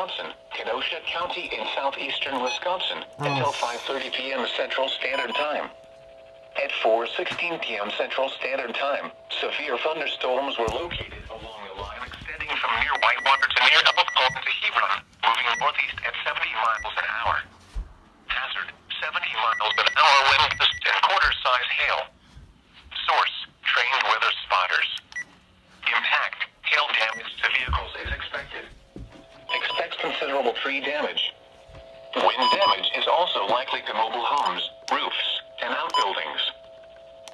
Wisconsin, Kenosha County in southeastern Wisconsin, until 5:30 p.m. Central Standard Time. At 4:16 p.m. Central Standard Time, severe thunderstorms were located along a line extending from near Whitewater to near Elkhorn to Hebron, moving northeast at 70 miles an hour. Hazard, 70 miles an hour wind gusts and quarter-size hail. Source, trained weather spotters. Impact, hail damage to vehicles is expected. Expects considerable tree damage. Wind damage is also likely to mobile homes, roofs, and outbuildings.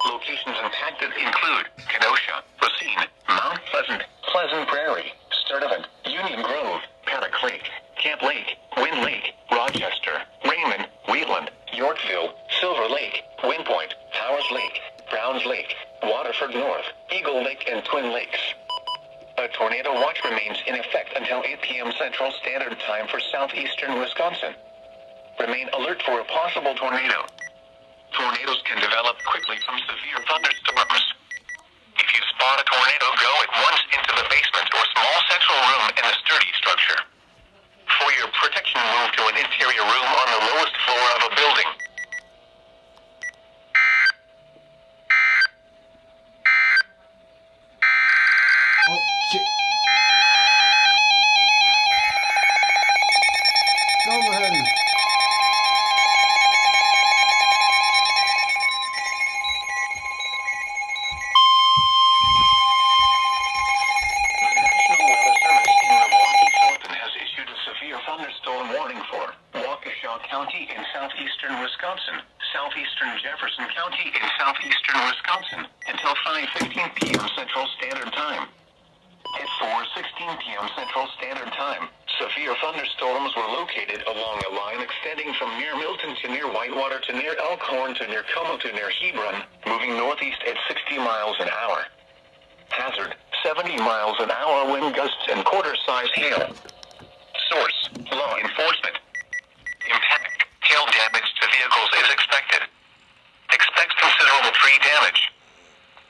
Locations impacted include Kenosha, Racine, Mount Pleasant, Pleasant Prairie, Sturtevant, Union Grove, Paddock Lake, Camp Lake, Wind Lake, Rochester, Raymond, Wheatland, Yorkville, Silver Lake, Wind Point, Towers Lake, Browns Lake, Waterford North, Eagle Lake, and Twin Lakes. A tornado watch remains in effect until 8 p.m. Central Standard Time for southeastern Wisconsin. Remain alert for a possible tornado. Tornadoes can develop quickly from severe thunderstorms. If you spot a tornado, go at once into the basement or small central room in a sturdy structure. For your protection, move to an interior room on the lowest floor of a building. Oh, shit. Go ahead. Thunderstorm warning for Waukesha County in southeastern Wisconsin, southeastern Jefferson County in southeastern Wisconsin, until 5:15 p.m. Central Standard Time. At 4:16 p.m. Central Standard Time, severe thunderstorms were located along a line extending from near Milton to near Whitewater to near Elkhorn to near Como to near Hebron, moving northeast at 60 miles an hour. Hazard, 70 miles an hour wind gusts and quarter-size hail. Source, law enforcement. Impact, hail damage to vehicles is expected. Expects considerable tree damage.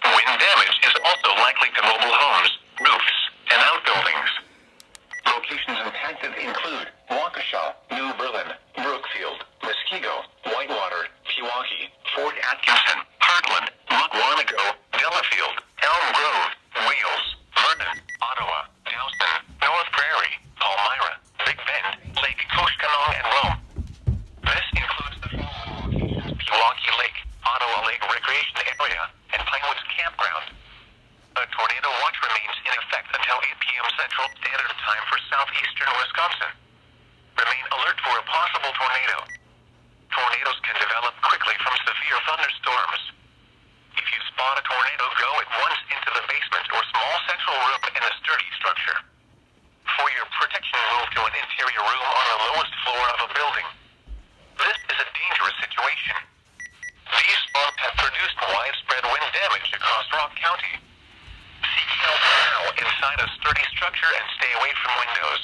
Wind damage is also likely to mobile homes, roofs, and outbuildings. Locations impacted include Waukesha, New Berlin, Brookfield, Muskego, Whitewater, Pewaukee, Fort Atkinson, Heartland, Mukwonago, Delafield, Elm Grove, Wales, Vernon, Ottawa, Towson, North Prairie, Palmyra, Big Bend, Lake Koshkonong, and Rome. This includes the following locations: Pewaukee Lake, Ottawa Lake Recreation Area, and Pinewoods Campground. A tornado watch remains in effect until 8 p.m. Central Standard Time for southeastern Wisconsin. Remain alert for a possible tornado. Tornadoes can develop quickly from severe thunderstorms. If you spot a tornado, go at once into the basement or small central room in a sturdy structure. For your protection, move to an interior room on the lowest floor of a building. This is a dangerous situation. These storms have produced widespread wind damage across Rock County. Seek help now inside a sturdy structure and stay away from windows.